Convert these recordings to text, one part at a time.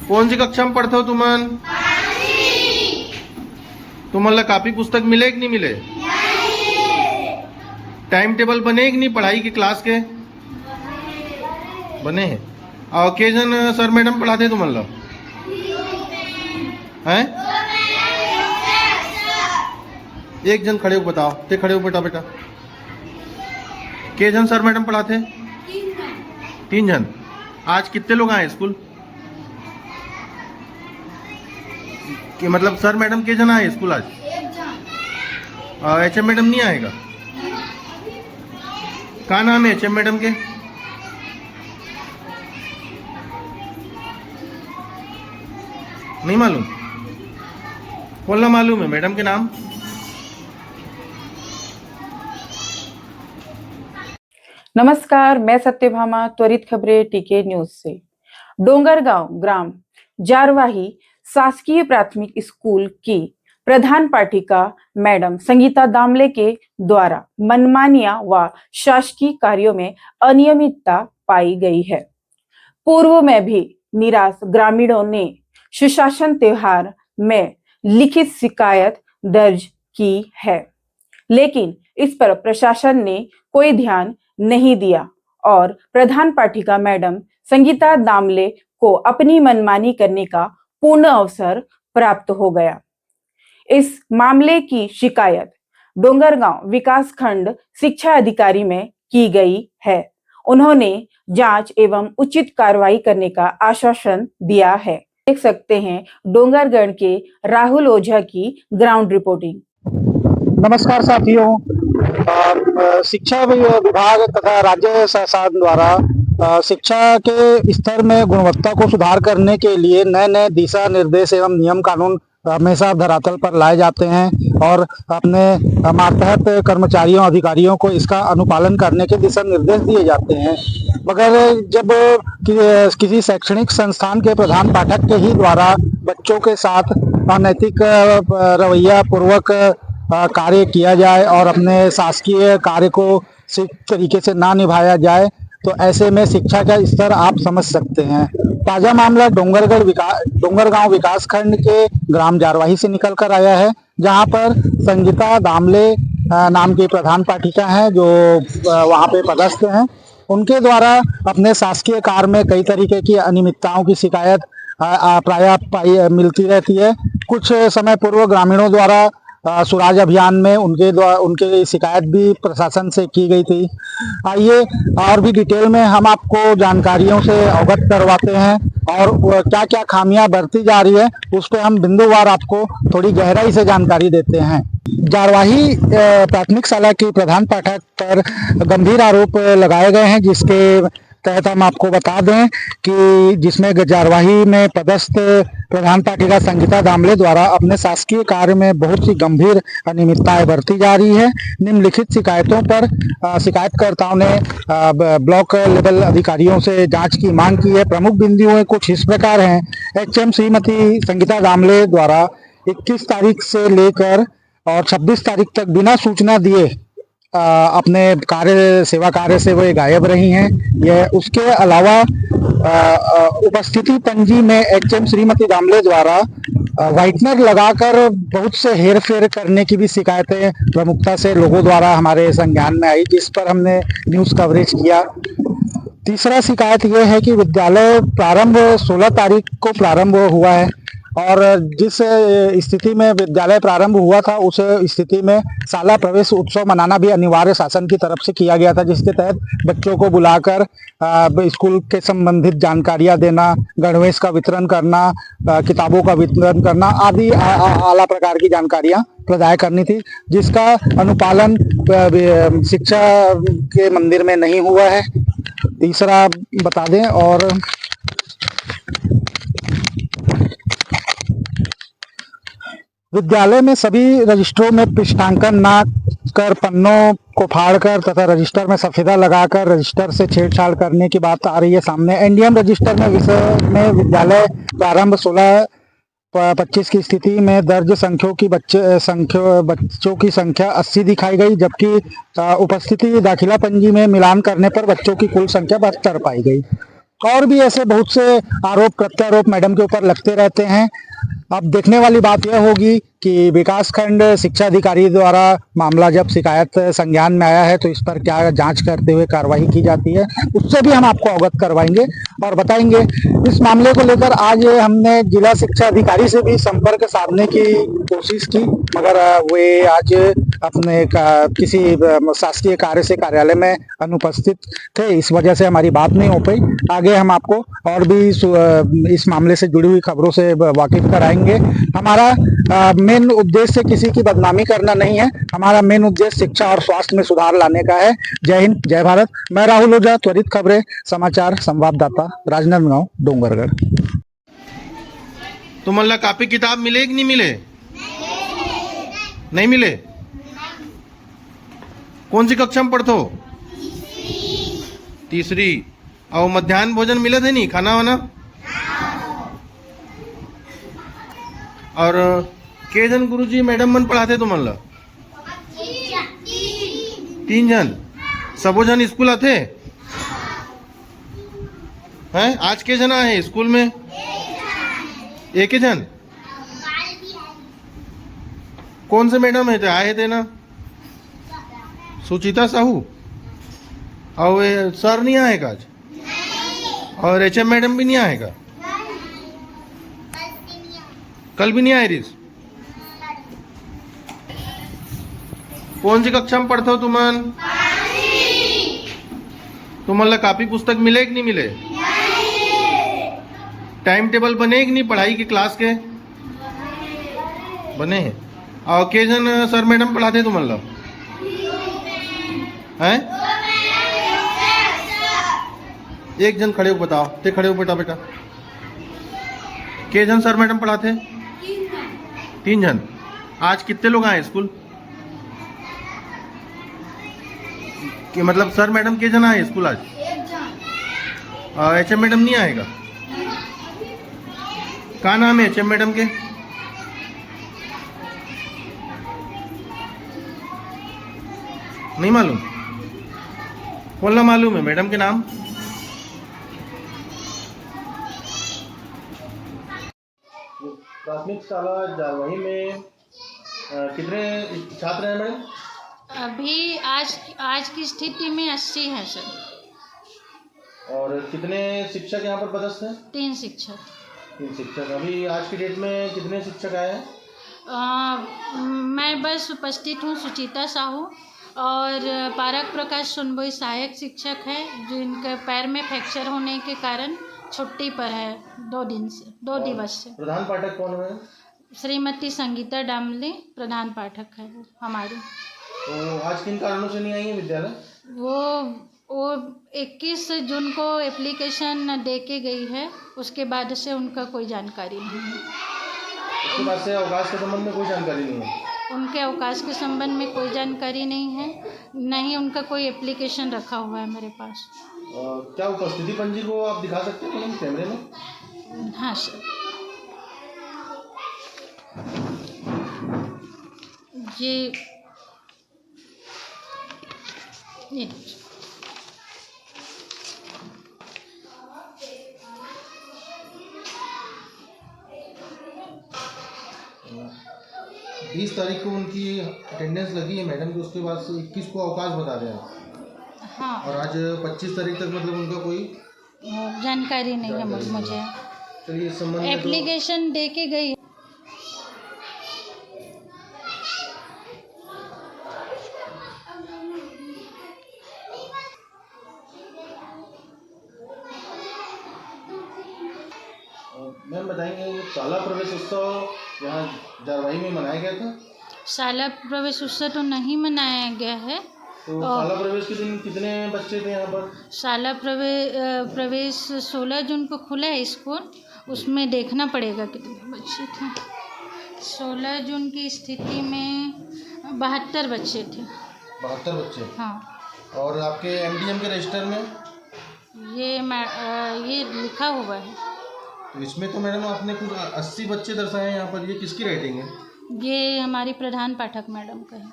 कौन सी कक्षा में पढ़ते हो तुमन? तुम्हाला कापी पुस्तक मिले कि नहीं मिले? टाइम टेबल बने कि नहीं पढ़ाई के क्लास के? बने हैं। और के जन सर मैडम पढ़ाते हैं तुम्हाला? हैं? एक जन खड़े हो बताओ, ते खड़े हो बेटा। के जन सर मैडम पढ़ाते हैं? 3 जन। आज कितने लोग आए स्कूल कि मतलब सर मैडम के जन आए स्कूल आज? एच एम मैडम नहीं आएगा? क्या नाम है एच एम मैडम के? नहीं मालूम? बोलना मालूम है मैडम के नाम? नमस्कार, मैं सत्यभामा, त्वरित खबरें टीके न्यूज से। डोंगरगांव ग्राम जारवाही शासकीय प्राथमिक स्कूल की प्रधान पाठिका मैडम संगीता दामले के द्वारा मनमानियां व शासकीय कार्यों में अनियमितता पाई गई है। पूर्व में भी निराश ग्रामीणों ने सुशासन त्योहार में लिखित शिकायत दर्ज की है, लेकिन इस पर प्रशासन ने कोई ध्यान नहीं दिया और प्रधान पाठिका मैडम संगीता दामले को अपनी मनमानी करने का पूर्ण अवसर प्राप्त हो गया। इस मामले की शिकायत डोंगरगांव विकास खंड शिक्षा अधिकारी में की गई है। उन्होंने जांच एवं उचित कार्रवाई करने का आश्वासन दिया है। देख सकते हैं डोंगरगढ़ के राहुल ओझा की ग्राउंड रिपोर्टिंग। नमस्कार साथियों, शिक्षा विभाग तथा राज्य शासन द्वारा शिक्षा के स्तर में गुणवत्ता को सुधार करने के लिए नए दिशा निर्देश एवं नियम कानून हमेशा धरातल पर लाए जाते हैं और अपने मातहत कर्मचारियों अधिकारियों को इसका अनुपालन करने के दिशा निर्देश दिए जाते हैं। मगर जब किसी शैक्षणिक संस्थान के प्रधान पाठक के ही द्वारा बच्चों के साथ अनैतिक रवैया पूर्वक कार्य किया जाए और अपने शासकीय कार्य को सही तरीके से ना निभाया जाए तो ऐसे में शिक्षा का स्तर आप समझ सकते हैं। ताजा मामला डोंगरगांव विकास खंड के ग्राम जारवाही से निकल कर आया है, जहां पर संगीता दामले नाम की प्रधान पाठिका हैं जो वहां पे पदस्थ हैं। उनके द्वारा अपने शासकीय कार्य में कई तरीके की अनियमितताओं की शिकायत प्रायः मिलती रहती है। कुछ समय पूर्व ग्रामीणों द्वारा स्वराज अभियान में उनके शिकायत भी प्रशासन से की गई थी। आइए और भी डिटेल में हम आपको जानकारियों से अवगत करवाते हैं और क्या क्या खामियां बरती जा रही है उस पर हम बिंदुवार आपको थोड़ी गहराई से जानकारी देते हैं। जारवाही प्राथमिक शाला की प्रधान पाठक पर गंभीर आरोप लगाए गए हैं, जिसके तहत हम आपको बता दें कि जिसमें जारवाही में पदस्थ प्रधान पाठिका संगीता दामले द्वारा अपने शासकीय कार्य में बहुत सी गंभीर अनियमितताएं बरती जा रही है। निम्नलिखित शिकायतों पर शिकायतकर्ताओं ने ब्लॉक लेवल अधिकारियों से जांच की मांग की है। प्रमुख बिंदु कुछ इस प्रकार हैं। एचएम श्रीमती संगीता दामले द्वारा 21 तारीख से लेकर और 26 तारीख तक बिना सूचना दिए अपने सेवा कार्य से वे गायब रही हैं। यह उसके अलावा उपस्थिति पंजी में एचएम श्रीमती दामले द्वारा व्हाइटनर लगाकर बहुत से हेर फेर करने की भी शिकायतें प्रमुखता से लोगों द्वारा हमारे संज्ञान में आई, जिस पर हमने न्यूज कवरेज किया। तीसरा शिकायत यह है कि विद्यालय प्रारंभ 16 तारीख को प्रारंभ हुआ है और जिस स्थिति में विद्यालय प्रारंभ हुआ था उस स्थिति में शाला प्रवेश उत्सव मनाना भी अनिवार्य शासन की तरफ से किया गया था, जिसके तहत बच्चों को बुलाकर स्कूल के संबंधित जानकारियां देना, गणवेश का वितरण करना, किताबों का वितरण करना आदि आला प्रकार की जानकारियां प्रदान करनी थी, जिसका अनुपालन शिक्षा के मंदिर में नहीं हुआ है। तीसरा बता दें और विद्यालय में सभी रजिस्टरों में पृष्ठांकन ना कर पन्नों को फाड़कर तथा रजिस्टर में सफेदा लगाकर रजिस्टर से छेड़छाड़ करने की बात आ रही है सामने। एनडीएम रजिस्टर में विषय में विद्यालय प्रारंभ 16-25 की स्थिति में दर्ज बच्चों की संख्या 80 दिखाई गई, जबकि उपस्थिति दाखिला पंजी में मिलान करने पर बच्चों की कुल संख्या 72 पाई गई। और भी ऐसे बहुत से आरोप प्रत्यारोप मैडम के ऊपर लगते रहते हैं। अब देखने वाली बात यह होगी कि विकासखंड शिक्षा अधिकारी द्वारा मामला जब शिकायत संज्ञान में आया है तो इस पर क्या जांच करते हुए कार्रवाई की जाती है, उससे भी हम आपको अवगत करवाएंगे और बताएंगे। इस मामले को लेकर आज हमने जिला शिक्षा अधिकारी से भी संपर्क साधने की कोशिश की, मगर वे आज अपने किसी शासकीय कार्य से कार्यालय में अनुपस्थित थे, इस वजह से हमारी बात नहीं हो पाई। आगे हम आपको और भी इस मामले से जुड़ी हुई खबरों से वाकिफ कराएंगे। हमारा मेन उद्देश्य किसी की बदनामी करना नहीं है, हमारा मेन उद्देश्य शिक्षा और स्वास्थ्य में सुधार लाने का है। जय हिंद, जय भारत। मैं राहुल ओझा, त्वरित खबरें समाचार संवाददाता, राजनांदगांव, डोंगरगढ़। तुम्हाला कॉपी किताब मिले कि नहीं मिले? नहीं मिले। कौन सी कक्षा में पढ़ते हो? तीसरी। और मध्याह्न भोजन मिले थे नहीं, खाना वाना? और के जन गुरुजी मैडम मन पढ़ाते तुम्हाला? 3 जन। सबो जन स्कूल आते हैं? आज के जन आए स्कूल में? एक ही जन। कौन से मैडम है थे आए थे ना? सुचिता साहू। और ये सर नहीं आएगा आज? और एचएम मैडम भी नहीं आएगा? कल भी नहीं आए रिस? कौन सी कक्षा में पढ़ते हो तुमन? तुम्हाला कॉपी पुस्तक मिले कि नहीं मिले? टाइम टेबल बने कि नहीं पढ़ाई के क्लास के? बने हैं। और के जन सर मैडम पढ़ाते तुम्हाला? हैं? एक जन खड़े हो बताओ, ते खड़े हो बेटा। के जन सर मैडम पढ़ाते? 3 जन। आज कितने लोग आए स्कूल? कि मतलब सर मैडम के जन आए स्कूल आज? एचएम मैडम नहीं आएगा? क्या नाम है एचएम मैडम के? नहीं मालूम? बोलना मालूम है मैडम के नाम? प्राथमिक शाला जारवाही में कितने छात्र हैं मैडम? अभी आज की स्थिति में 80 है सर। और कितने शिक्षक यहाँ पर पदस्थ हैं? 3 शिक्षक। 3 शिक्षक। अभी आज की डेट में कितने शिक्षक आए हैं? मैं बस उपस्थित हूँ सुचिता साहू और पारक प्रकाश सुनबोई सहायक शिक्षक है, जिनके पैर में फ्रैक्चर होने के कारण छुट्टी पर है 2 दिवस से। प्रधान पाठक कौन है? श्रीमती संगीता डामले प्रधान पाठक है वो हमारी। तो आज किन कारणों से नहीं आई है विद्यालय? वो 21 जून को एप्लीकेशन दे के गई है, उसके बाद से उनका कोई जानकारी नहीं है। उसके बाद से अवकाश के संबंध में कोई जानकारी नहीं है? उनके अवकाश के संबंध में कोई जानकारी नहीं है, नहीं उनका कोई एप्लीकेशन रखा हुआ है मेरे पास। क्या उपस्थिति पंजी को आप दिखा सकते हैं मैडम कैमरे में? हाँ सर। ये 20 तारीख को उनकी अटेंडेंस लगी है मैडम की, उसके बाद से 21 को अवकाश बता रहे हैं। हाँ। और आज 25 तारीख तक मतलब उनका कोई जानकारी नहीं है मुझे। चलिए इस संबंध में एप्लीकेशन दे के गई। मैम बताएंगे ये शाला प्रवेश उत्सव यहाँ जारवाही में मनाया गया था? शाला प्रवेश उत्सव तो नहीं मनाया गया है। तो शाला प्रवेश के दिन कितने बच्चे थे यहाँ पर? शाला प्रवेश 16 जून को खुला है स्कूल, उसमें देखना पड़ेगा कितने बच्चे थे। 16 जून की स्थिति में 72 बच्चे थे। 72 बच्चे? हाँ। और आपके एमडीएम के रजिस्टर में ये लिखा हुआ है। तो इसमें तो मैडम आपने कुछ 80 बच्चे दर्शाए हैं यहाँ पर, ये किसकी राइटिंग है? ये हमारी प्रधान पाठक मैडम का है।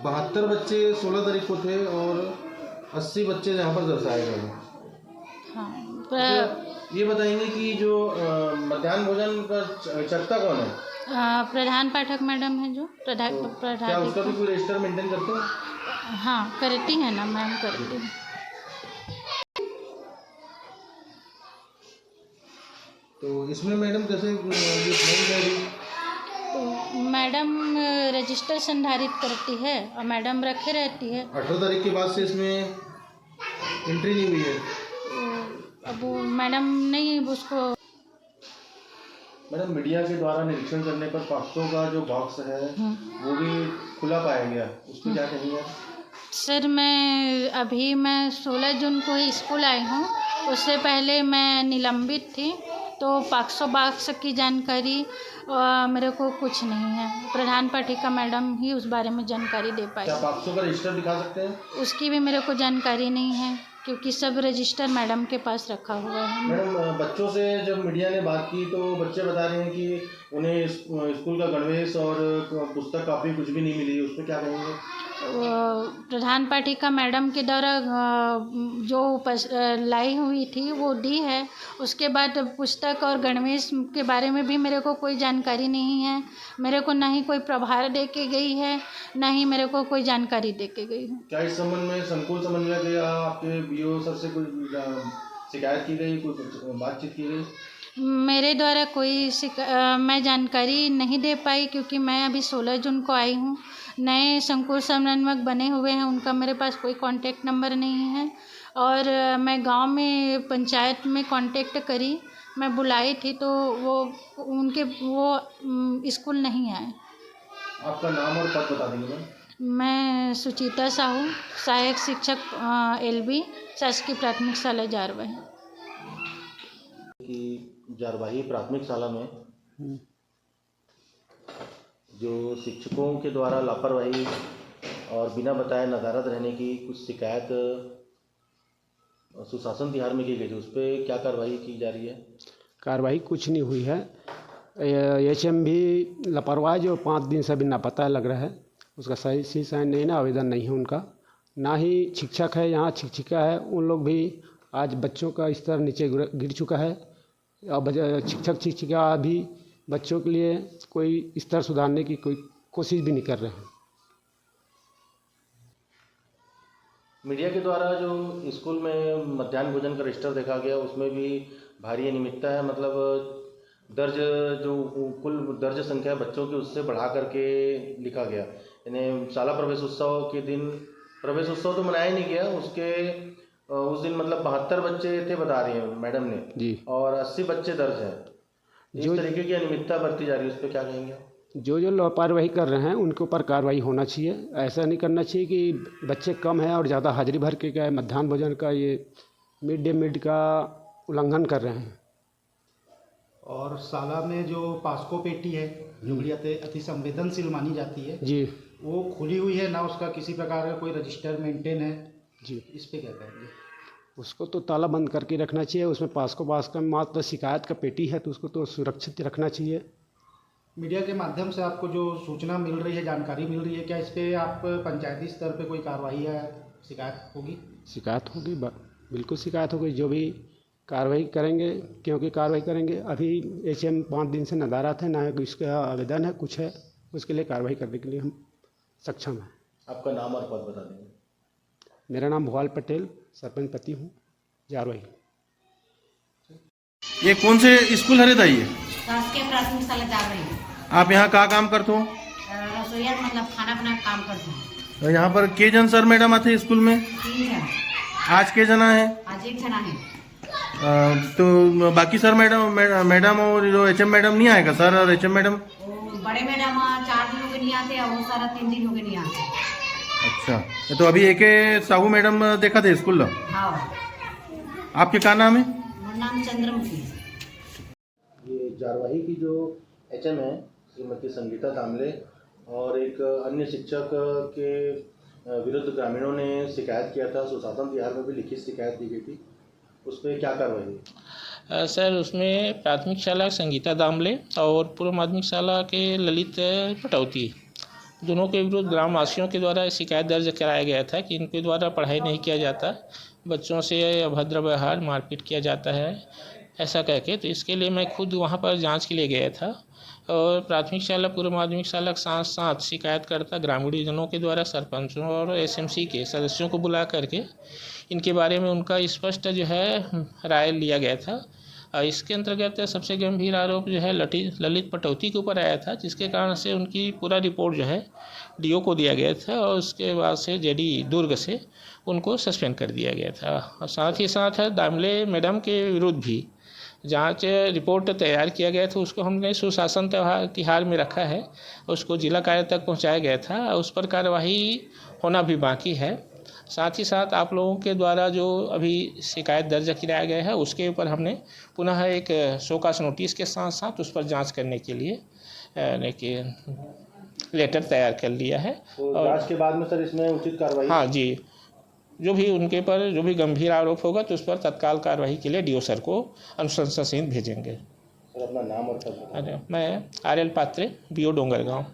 72 बच्चे 16 तारीख को थे और 80 बच्चे यहाँ पर दर्शाए गए हैं। हाँ तो ये बताएंगे कि जो मध्याह्न भोजन का चर्ता कौन है? प्रधान पाठक मैडम है जो तो क्या उसका भी कोई रजिस्टर मेंटेन करते हैं? हाँ करती है ना मैम, करती है। तो इसमें मैडम कैसे ये नहीं है अभी? तो मैडम रजिस्टर संधारित करती है और मैडम रखे रहती है। 18 तारीख के बाद से इसमें एंट्री नहीं हुई है। अब वो मैडम नहीं उसको। मैडम मीडिया के द्वारा निरीक्षण करने पर 500 का जो बॉक्स है वो भी खुला पाया गया, उसको क्या कहेंगे? सर मैं 16 जून को ही स्कूल आई हूँ, उससे पहले मैं निलंबित थी, तो 500 बॉक्स की जानकारी मेरे को कुछ नहीं है। प्रधान पाठिका मैडम ही उस बारे में जानकारी दे पाई। क्या 500 का रजिस्टर दिखा सकते हैं? उसकी भी मेरे को जानकारी नहीं है, क्योंकि सब रजिस्टर मैडम के पास रखा हुआ है। मैडम बच्चों से जब मीडिया ने बात की तो बच्चे बता रहे हैं कि उन्हें स्कूल का गणवेश और पुस्तक कापी कुछ भी नहीं मिली, उस पर क्या कहेंगे? प्रधान पाठिका मैडम के द्वारा जो लाई हुई थी वो दी है। उसके बाद पुस्तक और गणवेश के बारे में भी मेरे को कोई जानकारी नहीं है। मेरे को ना ही कोई प्रभार दे के गई है, ना ही मेरे को कोई जानकारी दे के गई है। क्या इस संबंध में संकुल समन्वयक या आपके बीओ सर से कोई शिकायत की गई, कोई बातचीत की गई? मेरे द्वारा कोई मैं जानकारी नहीं दे पाई, क्योंकि मैं अभी 16 जून को आई हूँ। नए संकुल समन्वयक बने हुए हैं, उनका मेरे पास कोई कांटेक्ट नंबर नहीं है। और मैं गांव में पंचायत में कांटेक्ट करी, मैं बुलाई थी तो वो स्कूल नहीं आए। आपका नाम और पद बता देंगे मैम? मैं सुचिता साहू, सहायक शिक्षक LB, शासकीय प्राथमिक शाला जारवाही। कि जारवाही प्राथमिक शाला में जो शिक्षकों के द्वारा लापरवाही और बिना बताए नदारद रहने की कुछ शिकायत सुशासन तिहार में की गई थी, उस पर क्या कार्रवाई की जा रही है? कार्रवाई कुछ नहीं हुई है। HM भी लापरवाह जो 5 दिन से अभी नापता लग रहा है, उसका सही साइन नहीं ना, आवेदन नहीं है उनका। ना ही शिक्षक है, यहाँ शिक्षिका है, उन लोग भी आज बच्चों का स्तर नीचे गिर चुका है। अब शिक्षक शिक्षिका भी बच्चों के लिए कोई स्तर सुधारने की कोई कोशिश भी नहीं कर रहे हैं। मीडिया के द्वारा जो स्कूल में मध्याह्न भोजन का रजिस्टर देखा गया, उसमें भी भारी अनियमितता है। मतलब कुल दर्ज संख्या बच्चों की उससे बढ़ा करके लिखा गया। यानी शाला प्रवेश उत्सव के दिन प्रवेश उत्सव तो मनाया ही नहीं गया, उस दिन मतलब 72 बच्चे थे बता रही हैं मैडम ने जी, और 80 बच्चे दर्ज हैं। इस तरीके की अनियमितता बरती जा रही है, उस पर क्या कहेंगे? जो लापरवाही कर रहे हैं उनके ऊपर कार्रवाई होना चाहिए। ऐसा नहीं करना चाहिए कि बच्चे कम हैं और ज़्यादा हाजिरी भर के क्या मध्याह्न भोजन का ये मिड डे मील का उल्लंघन कर रहे हैं। और शाला में जो पास्को पेटी है जो बड़ी अति संवेदनशील मानी जाती है जी, वो खुली हुई है ना, उसका किसी प्रकार का कोई रजिस्टर मेंटेन है जी, इस पे क्या कहेंगे? उसको तो ताला बंद करके रखना चाहिए। उसमें पास्को का मात्र शिकायत का पेटी है, तो उसको तो सुरक्षित रखना चाहिए। मीडिया के माध्यम से आपको जो सूचना मिल रही है, जानकारी मिल रही है, क्या इस पे आप पंचायती स्तर पे कोई कार्रवाई है, शिकायत होगी? शिकायत होगी, बिल्कुल शिकायत होगी। जो भी कार्रवाई करेंगे, क्योंकि कार्रवाई करेंगे। अभी HM 5 दिन से नदारत है, ना इसका आवेदन है, कुछ है, उसके लिए कार्रवाई करने के लिए हम सक्षम हैं। आपका नाम और पद बता देंगे? मेरा नाम भोपाल पटेल, सरपंच पति हूँ, जारवाही। ये कौन से स्कूल है बताइए? शासकीय प्राथमिक शाला जारवाही। आप यहाँ क्या काम करते हो? रसोईया मतलब खाना बना काम करते हैं। यहाँ पर के जन सर मैडम आते हैं स्कूल में? 3 जन। आज के जना है? आज 1 जना है। तो बाकी सर मैडम और जो HM मैडम नहीं आएगा? सर और HM मैडम? वो बड़े मैडम 4 दिन हो गए नहीं आते, और वो सारा 3 दिन हो गए नहीं आते। अच्छा, तो अभी AK साहू मैडम देखा थे स्कूल? हाँ। आपके क्या नाम है? मेरा नाम चंद्रमुखी। ये जारवाही की जो HM है श्रीमती संगीता दामले और एक अन्य शिक्षक के विरुद्ध ग्रामीणों ने शिकायत किया था, सुशासन तिहार में भी लिखित शिकायत दी गई थी, उस पर क्या कार्रवाई हुई? सर उसमें प्राथमिक शाला संगीता दामले और पूर्व माध्यमिक शाला के ललित पटौती दोनों के विरुद्ध ग्रामवासियों के द्वारा शिकायत दर्ज कराया गया था कि इनके द्वारा पढ़ाई नहीं किया जाता, बच्चों से अभद्र व्यवहार मारपीट किया जाता है ऐसा कह के। तो इसके लिए मैं खुद वहाँ पर जांच के लिए गया था और प्राथमिक शाला पूर्व माध्यमिक शाला के साथ साथ शिकायतकर्ता ग्रामीणजनों के द्वारा सरपंचों और एसएमसी के सदस्यों को बुला करके इनके बारे में उनका स्पष्ट जो है राय लिया गया था। इसके अंतर्गत सबसे गंभीर आरोप जो है ललित पटौती के ऊपर आया था, जिसके कारण से उनकी पूरा रिपोर्ट जो है डीओ को दिया गया था और उसके बाद से जेडी दुर्ग से उनको सस्पेंड कर दिया गया था। और साथ ही साथ दामले मैडम के विरुद्ध भी जांच रिपोर्ट तैयार किया गया था, उसको हमने सुशासन तिहार में रखा है, उसको जिला कार्यालय तक पहुंचाया गया था, उस पर कार्यवाही होना भी बाकी है। साथ ही साथ आप लोगों के द्वारा जो अभी शिकायत दर्ज कराया गया है उसके ऊपर हमने पुनः एक शोकास नोटिस के साथ साथ उस पर जांच करने के लिए लेटर तैयार कर लिया है। तो जांच के बाद में सर इसमें उचित कार्रवाई? हाँ जी, जो भी उनके पर जो भी गंभीर आरोप होगा तो उस पर तत्काल कार्रवाई के लिए डीओ सर को अनुशंसा सहित भेजेंगे। सर अपना नाम और पद? मैं आर्यल पात्रे, बीओ डोंगरगांव।